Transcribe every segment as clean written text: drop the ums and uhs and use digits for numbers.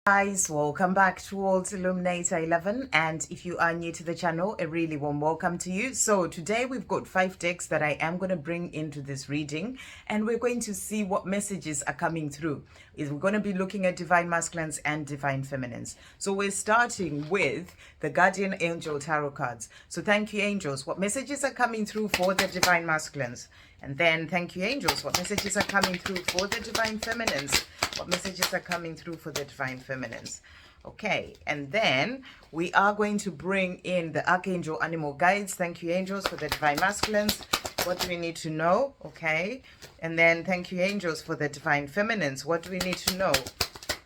Guys, welcome back towards Illuminator 11, and if you are new to the channel, a really warm welcome to you. So today we've got 5 decks that I am going to bring into this reading, and we're going to see what messages are coming through. We're going to be looking at divine masculines and divine feminines. So we're starting with the Guardian Angel Tarot cards. So thank you, angels. What messages are coming through for the divine masculines? And then thank you, angels. What messages are coming through for the divine feminines? What messages are coming through for the divine feminines? Okay, and then we are going to bring in the Archangel Animal Guides. Thank you, angels, for the divine masculines. What do we need to know? Okay, and then thank you, angels, for the divine feminines. What do we need to know?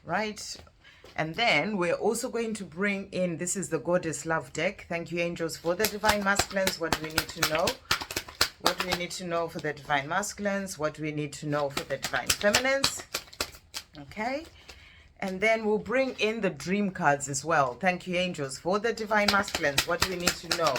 Right. And then we're also going to bring in, this is the Goddess Love deck. Thank you, angels, for the divine masculines. What do we need to know? What do we need to know for the divine masculines? What do we need to know for the divine feminines? Okay, and then we'll bring in the dream cards as well. Thank you, angels, for the divine masculines. What do we need to know?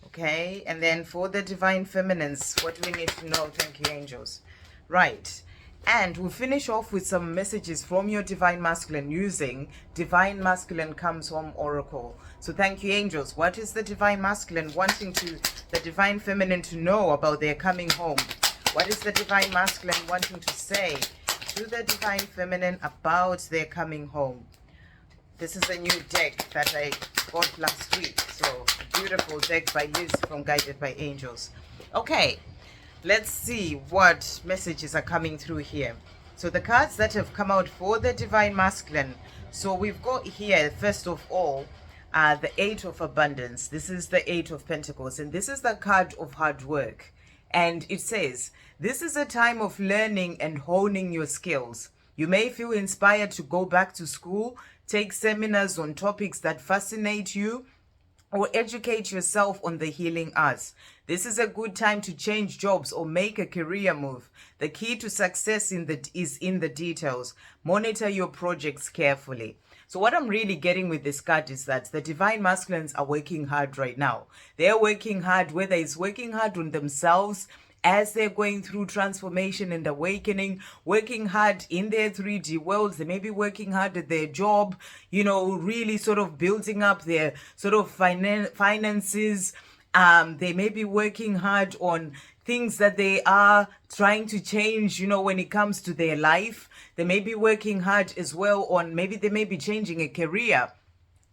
Okay, and then for the divine feminines, what do we need to know? Thank you, angels. Right, and we'll finish off with some messages from your divine masculine using Divine Masculine Comes Home Oracle. So thank you, angels. What is the divine masculine wanting the divine feminine to know about their coming home? What is the divine masculine wanting to say to the divine feminine about their coming home? This is a new deck that I got last week. So a beautiful deck by Liz from Guided by Angels. Okay, let's see what messages are coming through here. So the cards that have come out for the divine masculine. So we've got here, first of all, the Eight of Abundance. This is the Eight of Pentacles, and this is the card of hard work. And it says, this is a time of learning and honing your skills. You may feel inspired to go back to school, take seminars on topics that fascinate you, or educate yourself on the healing arts. This is a good time to change jobs or make a career move. The key to success is in the details. Monitor your projects carefully. So what I'm really getting with this card is that the divine masculines are working hard right now. They're working hard, whether it's working hard on themselves as they're going through transformation and awakening, working hard in their 3D worlds. They may be working hard at their job, you know, really sort of building up their sort of finances. They may be working hard on things that they are trying to change, you know, when it comes to their life. They may be working hard as well on, maybe they may be changing a career.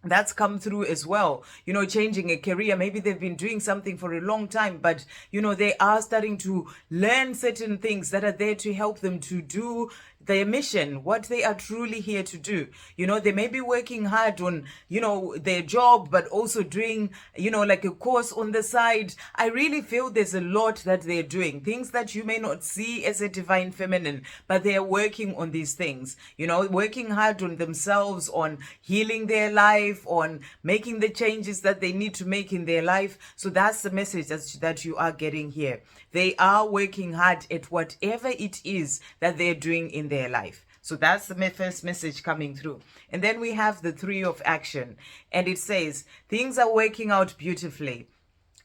That's come through as well, you know, changing a career. Maybe they've been doing something for a long time, but, you know, they are starting to learn certain things that are there to help them to do their mission, what they are truly here to do. You know, they may be working hard on, you know, their job, but also doing, you know, like a course on the side. I really feel there's a lot that they're doing, things that you may not see as a divine feminine, but they're working on these things, you know, working hard on themselves, on healing their life, on making the changes that they need to make in their life. So that's the message that you are getting here. They are working hard at whatever it is that they're doing in their life. So that's the first message coming through. And then we have the Three of Action, and it says things are working out beautifully.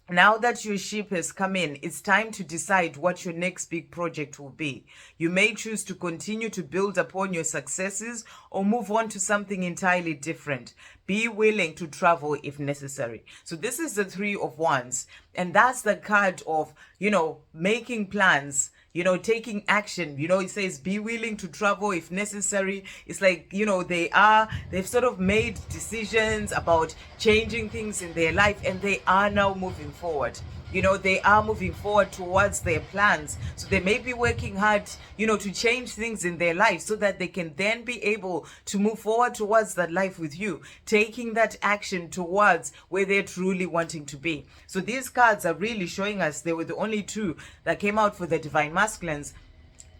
Now that your ship has come in, it's time to decide what your next big project will be. You may choose to continue to build upon your successes or move on to something entirely different. Be willing to travel if necessary. So this is the Three of Wands, and that's the card of, you know, making plans, you know, taking action. You know, it says be willing to travel if necessary. It's like, you know, they've sort of made decisions about changing things in their life, and they are now moving forward. You know, they are moving forward towards their plans. So they may be working hard, you know, to change things in their life so that they can then be able to move forward towards that life with you, taking that action towards where they're truly wanting to be. So these cards are really showing us, they were the only two that came out for the divine masculines,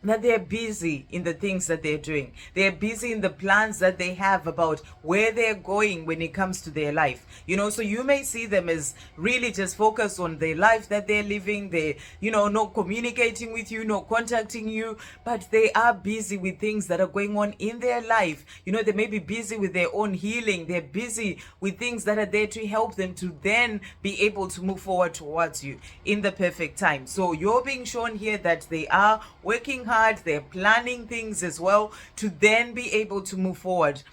that they're busy in the things that they're doing. They're busy in the plans that they have about where they're going when it comes to their life. You know, so you may see them as really just focused on their life that they're living. They, you know, not communicating with you, not contacting you, but they are busy with things that are going on in their life. You know, they may be busy with their own healing. They're busy with things that are there to help them to then be able to move forward towards you in the perfect time. So you're being shown here that they are working hard hard, they're planning things as well to then be able to move forward.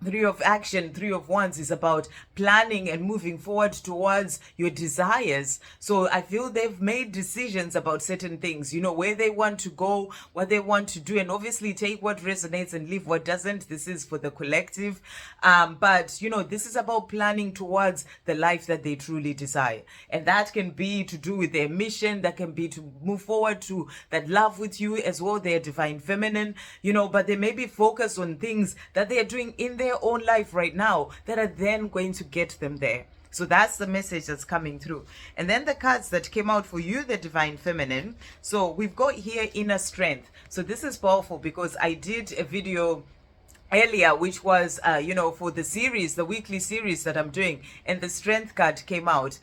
Three of action, three of wands is about planning and moving forward towards your desires. So I feel they've made decisions about certain things, where they want to go, what they want to do, and obviously take what resonates and leave what doesn't. This is for the collective. But this is about planning towards the life that they truly desire. And that can be to do with their mission, that can be to move forward to that love with you as well, their divine feminine, but they may be focused on things that they are doing in their own life right now that are then going to get them there. So that's the message that's coming through. And then the cards that came out for you, the divine feminine. So we've got here inner strength. So this is powerful because I did a video earlier, which was for the series, the weekly series that I'm doing, and the strength card came out,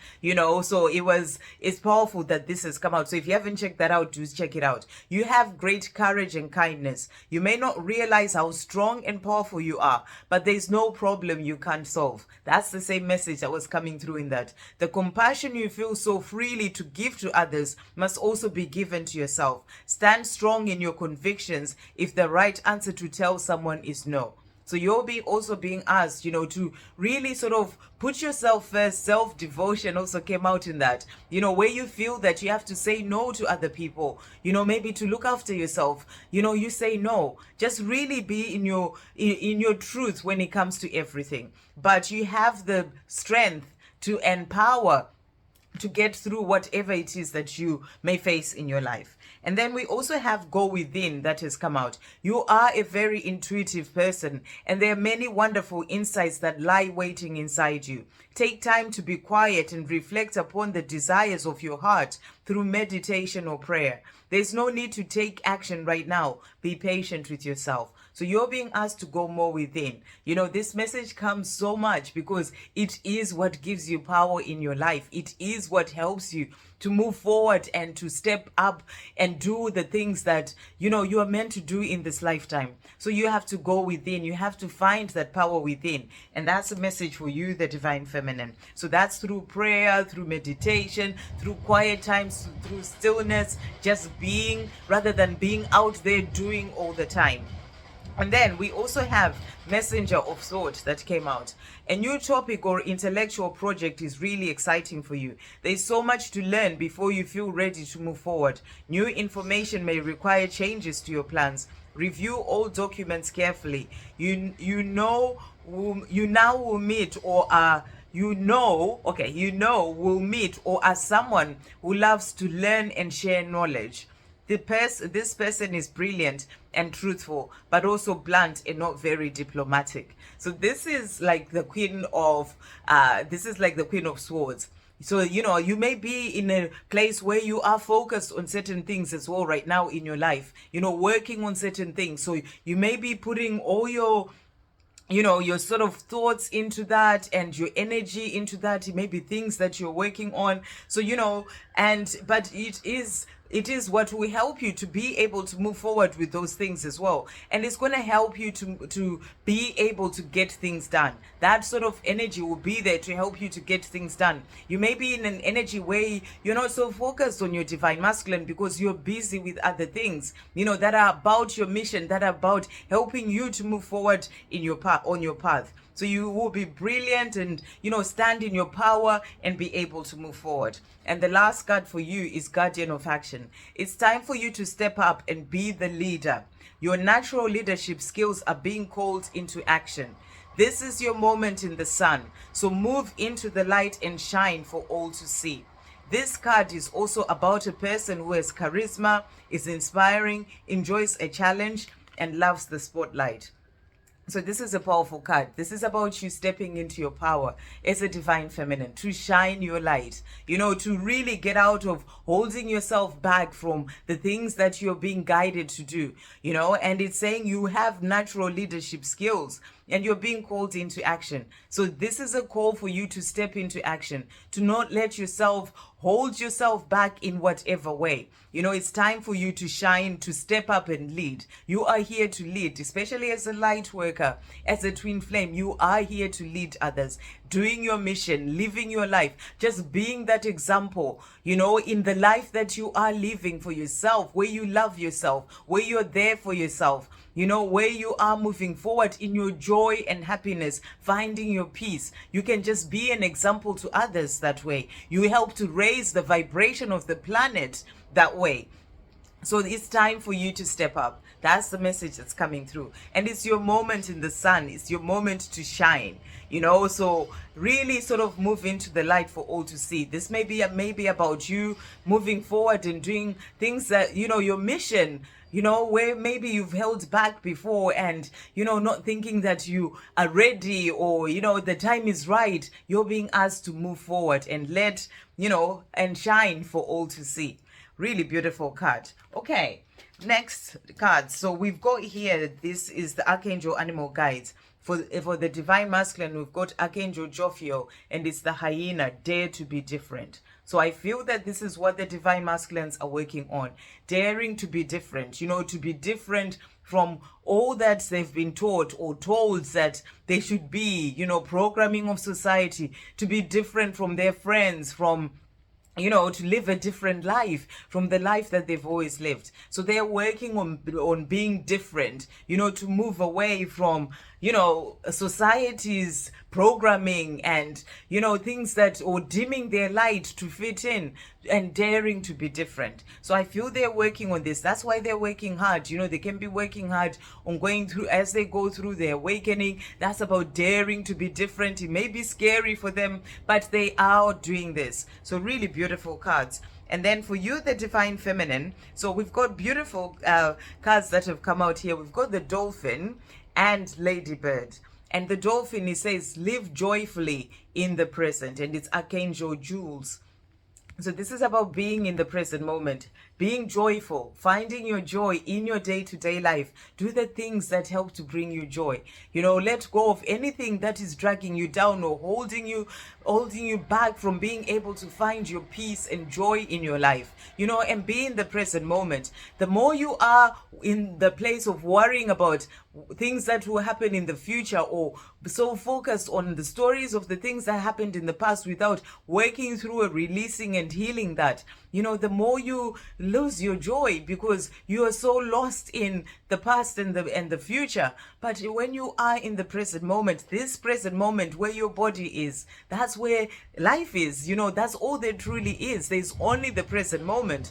so it's powerful that this has come out. So if you haven't checked that out, do check it out. You have great courage and kindness. You may not realize how strong and powerful you are, but there's no problem you can't solve. That's the same message that was coming through in that. The compassion you feel so freely to give to others must also be given to yourself. Stand strong in your convictions if the right answer to tell someone is no. So you're also being asked, to really sort of put yourself first. Self-devotion also came out in that, where you feel that you have to say no to other people, maybe to look after yourself, you say no. Just really be in your truth when it comes to everything. But you have the strength to empower to get through whatever it is that you may face in your life. And then we also have go within that has come out. You are a very intuitive person, and there are many wonderful insights that lie waiting inside you. Take time to be quiet and reflect upon the desires of your heart through meditation or prayer. There's no need to take action right now. Be patient with yourself. So you're being asked to go more within. This message comes so much because it is what gives you power in your life. It is what helps you to move forward and to step up and do the things that, you are meant to do in this lifetime. So you have to go within. You have to find that power within. And that's a message for you, the divine feminine. So that's through prayer, through meditation, through quiet times, through stillness, just being rather than being out there doing all the time. And then we also have Messenger of Thought that came out. A new topic or intellectual project is really exciting for you. There's so much to learn before you feel ready to move forward. New information may require changes to your plans. Review all documents carefully. You now will meet or are will meet or are someone who loves to learn and share knowledge. This person is brilliant and truthful, but also blunt and not very diplomatic. So this is like the Queen of Swords. So, you may be in a place where you are focused on certain things as well right now in your life, working on certain things. So you may be putting all your sort of thoughts into that and your energy into that. It may be things that you're working on. So, but it is what will help you to be able to move forward with those things as well. And it's going to help you to be able to get things done. That sort of energy will be there to help you to get things done. You may be in an energy where you're not so focused on your divine masculine because you're busy with other things, that are about your mission, that are about helping you to move forward in your on your path. So you will be brilliant and, stand in your power and be able to move forward. And the last card for you is Guardian of Action. It's time for you to step up and be the leader. Your natural leadership skills are being called into action. This is your moment in the sun. So move into the light and shine for all to see. This card is also about a person who has charisma, is inspiring, enjoys a challenge, and loves the spotlight. So this is a powerful card. This is about you stepping into your power as a divine feminine, to shine your light, to really get out of holding yourself back from the things that you're being guided to do, and it's saying you have natural leadership skills and you're being called into action. So this is a call for you to step into action, to not let yourself hold yourself back in whatever way. You know, it's time for you to shine, to step up and lead. You are here to lead, especially as a light worker, as a twin flame. You are here to lead others, doing your mission, living your life, just being that example, you know, in the life that you are living for yourself, where you love yourself, where you're there for yourself, you know, where you are moving forward in your joy and happiness, finding your peace. You can just be an example to others that way. You help to raise the vibration of the planet that way. So it's time for you to step up. That's the message that's coming through. And it's your moment in the sun. It's your moment to shine. You know, so really sort of move into the light for all to see. This may be maybe about you moving forward and doing things that, you know, your mission, you know, where maybe you've held back before and, you know, not thinking that you are ready or, you know, the time is right. You're being asked to move forward and let, you know, and shine for all to see. Really beautiful card. Okay, next card. So we've got here, this is the Archangel Animal Guides. For the Divine Masculine, we've got Archangel Jophiel, and it's the hyena, dare to be different. So I feel that this is what the Divine Masculines are working on. Daring to be different, you know, to be different from all that they've been taught or told that they should be, you know, programming of society, to be different from their friends, from, you know, to live a different life from the life that they've always lived. So they're working on being different, you know, to move away from, you know, society's programming and, you know, things that, or dimming their light to fit in and daring to be different. So I feel they're working on this. That's why they're working hard. You know, they can be working hard on going through, as they go through their awakening. That's about daring to be different. It may be scary for them, but they are doing this. So really beautiful cards. And then for you, the Divine Feminine, so we've got beautiful cards that have come out here. We've got the Dolphin and Ladybird. And the Dolphin, he says, live joyfully in the present. And it's Archangel Jules. So this is about being in the present moment, being joyful, finding your joy in your day-to-day life. Do the things that help to bring you joy. You know, let go of anything that is dragging you down or holding you back from being able to find your peace and joy in your life. You know, and be in the present moment. The more you are in the place of worrying about things that will happen in the future, or so focused on the stories of the things that happened in the past without working through and releasing and healing that, you know, the more you lose your joy because you are so lost in the past and the future. But when you are in the present moment, this present moment where your body is, that's where life is. You know, that's all there truly is. There's only the present moment.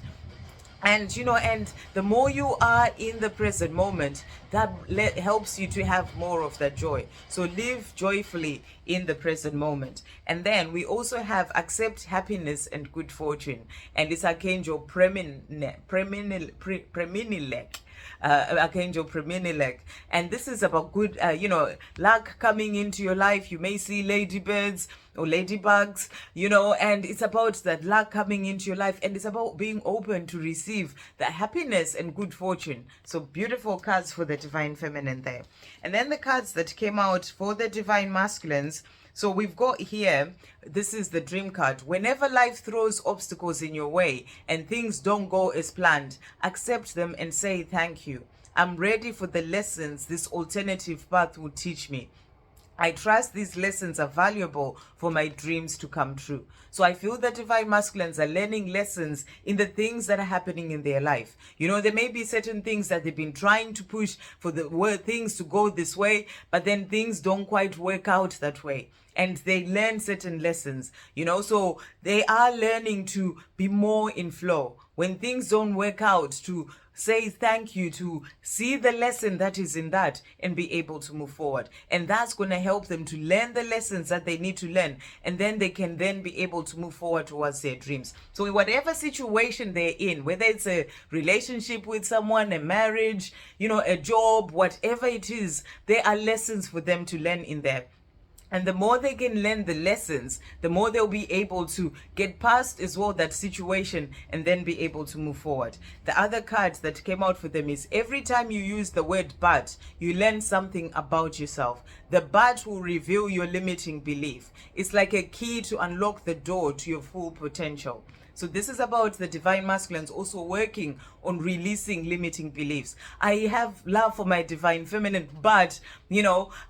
And, you know, and the more you are in the present moment, that helps you to have more of that joy. So live joyfully in the present moment. And then we also have accept happiness and good fortune. And it's Archangel Preminilek. Archangel Preminilek. And this is about good, you know, luck coming into your life. You may see ladybirds or ladybugs, you know, and it's about that luck coming into your life, and it's about being open to receive the happiness and good fortune. So beautiful cards for the Divine Feminine there. And then the cards that came out for the Divine Masculines. So we've got here, this is the Dream card. Whenever life throws obstacles in your way and things don't go as planned, accept them and say thank you. I'm ready for the lessons this alternative path will teach me. I trust these lessons are valuable for my dreams to come true. So I feel that Divine Masculines are learning lessons in the things that are happening in their life. You know, there may be certain things that they've been trying to push for things to go this way, but then things don't quite work out that way. And they learn certain lessons, you know, so they are learning to be more in flow. When things don't work out, to say thank you, to see the lesson that is in that and be able to move forward. And that's going to help them to learn the lessons that they need to learn. And then they can then be able to move forward towards their dreams. So in whatever situation they're in, whether it's a relationship with someone, a marriage, you know, a job, whatever it is, there are lessons for them to learn in there. And the more they can learn the lessons, the more they'll be able to get past as well that situation and then be able to move forward. The other card that came out for them is every time you use the word but, you learn something about yourself. The but will reveal your limiting belief. It's like a key to unlock the door to your full potential. So this is about the divine masculines also working on releasing limiting beliefs. I have love for my divine feminine, but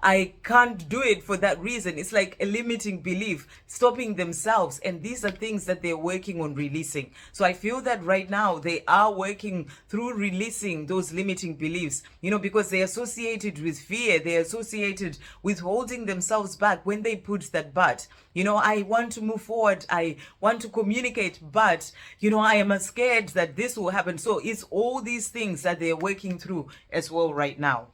I can't do it for that reason. It's like a limiting belief stopping themselves, and these are things that they're working on releasing. So I feel that right now they are working through releasing those limiting beliefs, because they're associated with fear, they're associated with holding themselves back when they put that but. I want to move forward, I want to communicate, but I am scared that this will happen. So it's all these things that they're working through as well right now.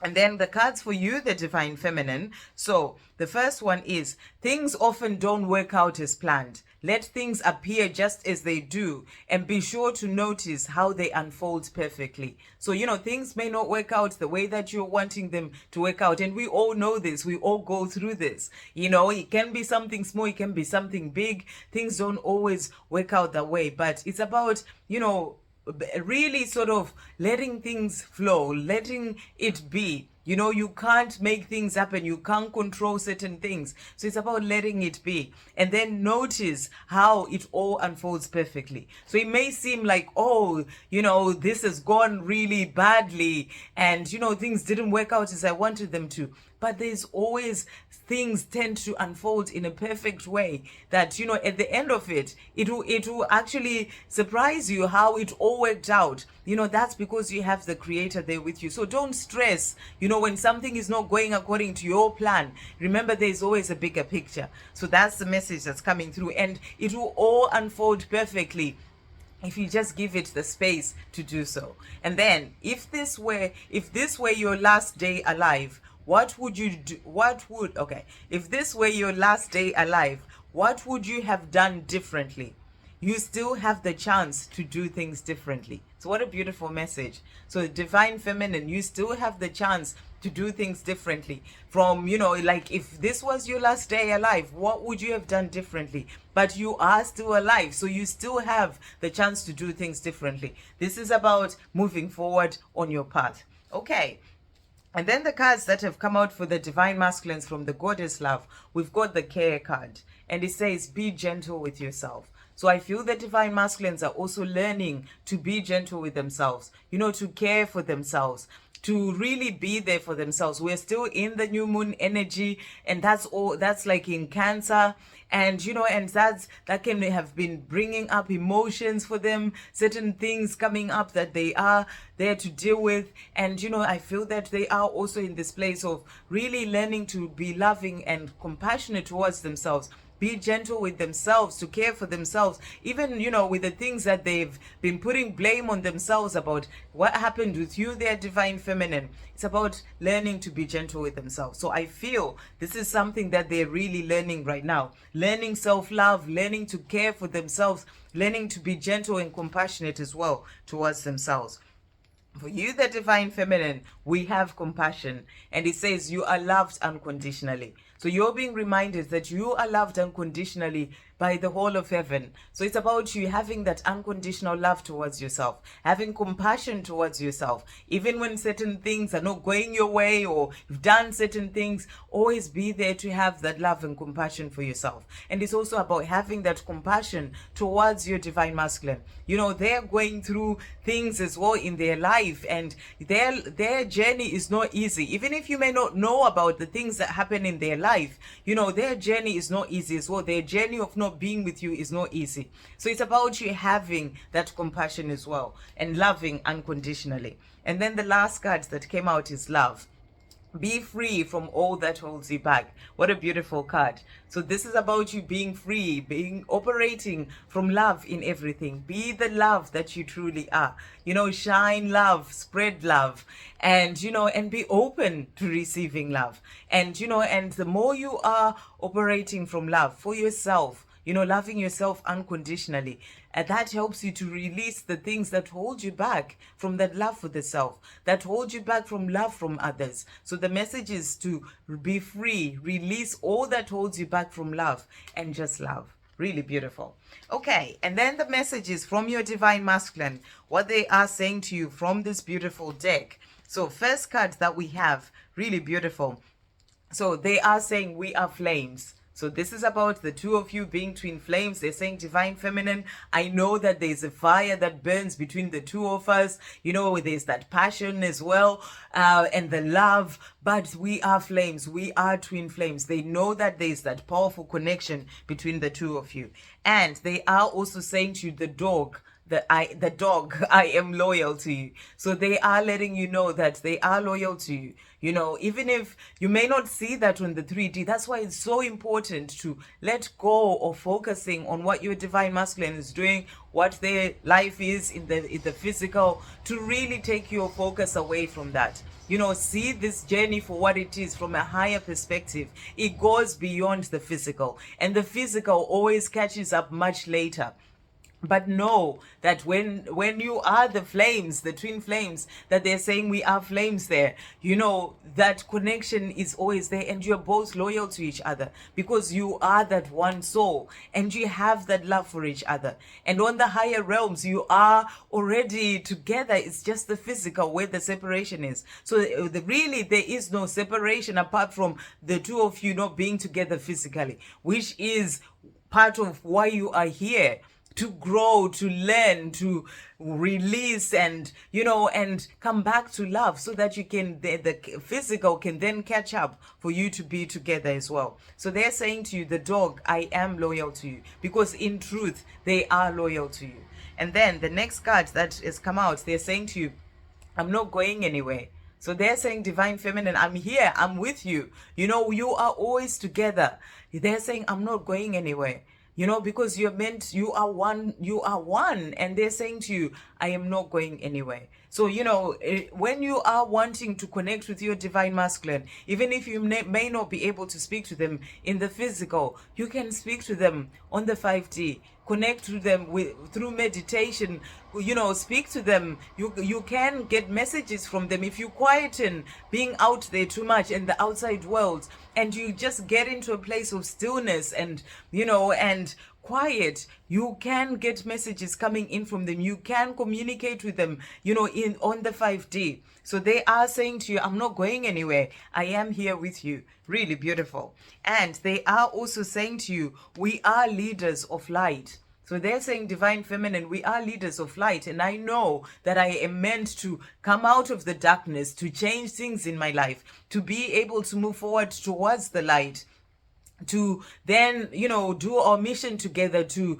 And then the cards for you, the divine feminine. So the first one is things often don't work out as planned. Let things appear just as they do and be sure to notice how they unfold perfectly. So, things may not work out the way that you're wanting them to work out. And we all know this. We all go through this. It can be something small. It can be something big. Things don't always work out that way. But it's about, really sort of letting things flow, letting it be. You can't make things happen. You can't control certain things. So it's about letting it be. And then notice how it all unfolds perfectly. So it may seem like, this has gone really badly. And, things didn't work out as I wanted them to. But there's always things tend to unfold in a perfect way that, at the end of it will actually surprise you how it all worked out. That's because you have the creator there with you. So don't stress, when something is not going according to your plan. Remember, there's always a bigger picture. So that's the message that's coming through, and it will all unfold perfectly if you just give it the space to do so. And then if this were your last day alive, what would you do? If this were your last day alive, what would you have done differently? You still have the chance to do things differently. So what a beautiful message. So divine feminine, you still have the chance to do things differently. From, like if this was your last day alive, what would you have done differently? But you are still alive, so you still have the chance to do things differently. This is about moving forward on your path. Okay. And then the cards that have come out for the divine masculines from the goddess love, we've got the care card, and it says be gentle with yourself. So I feel the divine masculines are also learning to be gentle with themselves, to care for themselves, to really be there for themselves. We're still in the new moon energy, and that's like in Cancer. And, and that can have been bringing up emotions for them, certain things coming up that they are there to deal with. And, I feel that they are also in this place of really learning to be loving and compassionate towards themselves. Be gentle with themselves, to care for themselves, even, with the things that they've been putting blame on themselves about what happened with you, their divine feminine. It's about learning to be gentle with themselves. So I feel this is something that they're really learning right now. Learning self-love, learning to care for themselves, learning to be gentle and compassionate as well towards themselves. For you, the divine feminine, we have compassion, and it says you are loved unconditionally. So you're being reminded that you are loved unconditionally by the whole of heaven. So it's about you having that unconditional love towards yourself, having compassion towards yourself. Even when certain things are not going your way or you've done certain things, always be there to have that love and compassion for yourself. And it's also about having that compassion towards your divine masculine. They're going through things as well in their life, and their journey is not easy. Even if you may not know about the things that happen in their life, their journey is not easy as well. Their journey of not being with you is not easy. So it's about you having that compassion as well and loving unconditionally. And then the last card that came out is love. Be free from all that holds you back. What a beautiful card. So this is about you being free, operating from love in everything. Be the love that you truly are. Shine love, spread love, and, and be open to receiving love. And, and the more you are operating from love for yourself, loving yourself unconditionally. And that helps you to release the things that hold you back from that love for the self, that hold you back from love from others. So the message is to be free, release all that holds you back from love, and just love. Really beautiful. Okay, and then the messages from your divine masculine, what they are saying to you from this beautiful deck. So first card that we have, really beautiful. So they are saying we are flames. So this is about the two of you being twin flames. They're saying divine feminine. I know that there's a fire that burns between the two of us. There's that passion as well, and the love. But we are flames. We are twin flames. They know that there's that powerful connection between the two of you. And they are also saying to you, the dog, I am loyal to you. So they are letting you know that they are loyal to you. Even if you may not see that on the 3D, that's why it's so important to let go of focusing on what your divine masculine is doing, what their life is in the physical, to really take your focus away from that. See this journey for what it is from a higher perspective. It goes beyond the physical, and the physical always catches up much later. But know that when you are the flames, the twin flames, that they're saying we are flames there, that connection is always there, and you're both loyal to each other because you are that one soul and you have that love for each other. And on the higher realms, you are already together. It's just the physical where the separation is. So really, there is no separation apart from the two of you not being together physically, which is part of why you are here. To grow, to learn, to release, and and come back to love, so that you can the physical can then catch up for you to be together as well. So they're saying to you, the dog, I am loyal to you, because in truth they are loyal to you. And then the next card that has come out, they're saying to you, I'm not going anywhere. So they're saying, divine feminine, I'm here, I'm with you. You are always together. They're saying, I'm not going anywhere. Because you are one, and they're saying to you, I am not going anywhere. So, when you are wanting to connect with your divine masculine, even if you may not be able to speak to them in the physical, you can speak to them on the 5D, connect to them through meditation, speak to them. You can get messages from them if you quieten being out there too much in the outside world, and you just get into a place of stillness and quiet. You can get messages coming in from them. You can communicate with them, on the 5D. So they are saying to you, I'm not going anywhere. I am here with you. Really beautiful. And they are also saying to you, we are leaders of light. So they're saying, divine feminine, we are leaders of light. And I know that I am meant to come out of the darkness, to change things in my life, to be able to move forward towards the light, to then do our mission together, to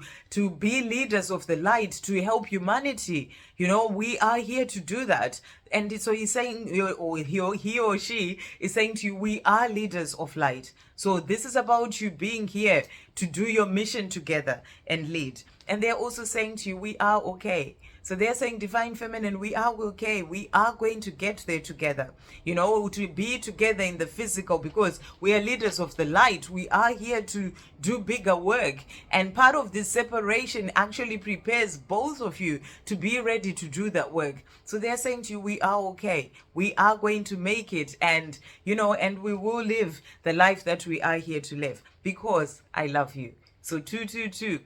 be leaders of the light, to help humanity. We are here to do that. And so he's saying, or he or she is saying to you, we are leaders of light. So this is about you being here to do your mission together and lead. And they're also saying to you, we are okay. So they're saying, divine feminine, we are okay. We are going to get there together, to be together in the physical, because we are leaders of the light. We are here to do bigger work. And part of this separation actually prepares both of you to be ready to do that work. So they're saying to you, we are okay. We are going to make it. And, and we will live the life that we are here to live, because I love you. So 222.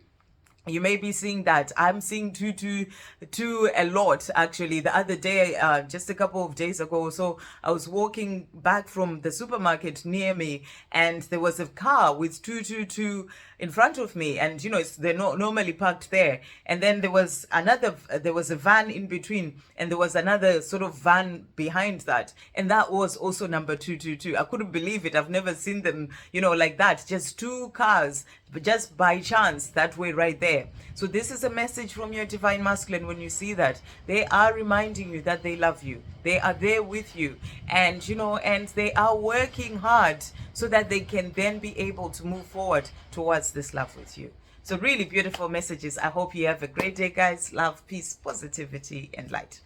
You may be seeing that. I'm seeing 222 a lot, actually. The other day, just a couple of days ago, so I was walking back from the supermarket near me, and there was a car with 222 in front of me, and they're not normally parked there. And then there was a van in between, and there was another sort of van behind that, and that was also number 222. I couldn't believe it. I've never seen them, like that. Just two cars, just by chance, that way right there. So this is a message from your divine masculine. When you see that, they are reminding you that they love you. They are there with you, and and they are working hard so that they can then be able to move forward towards this love with you. So really beautiful messages. I hope you have a great day, guys. Love, peace, positivity, and light.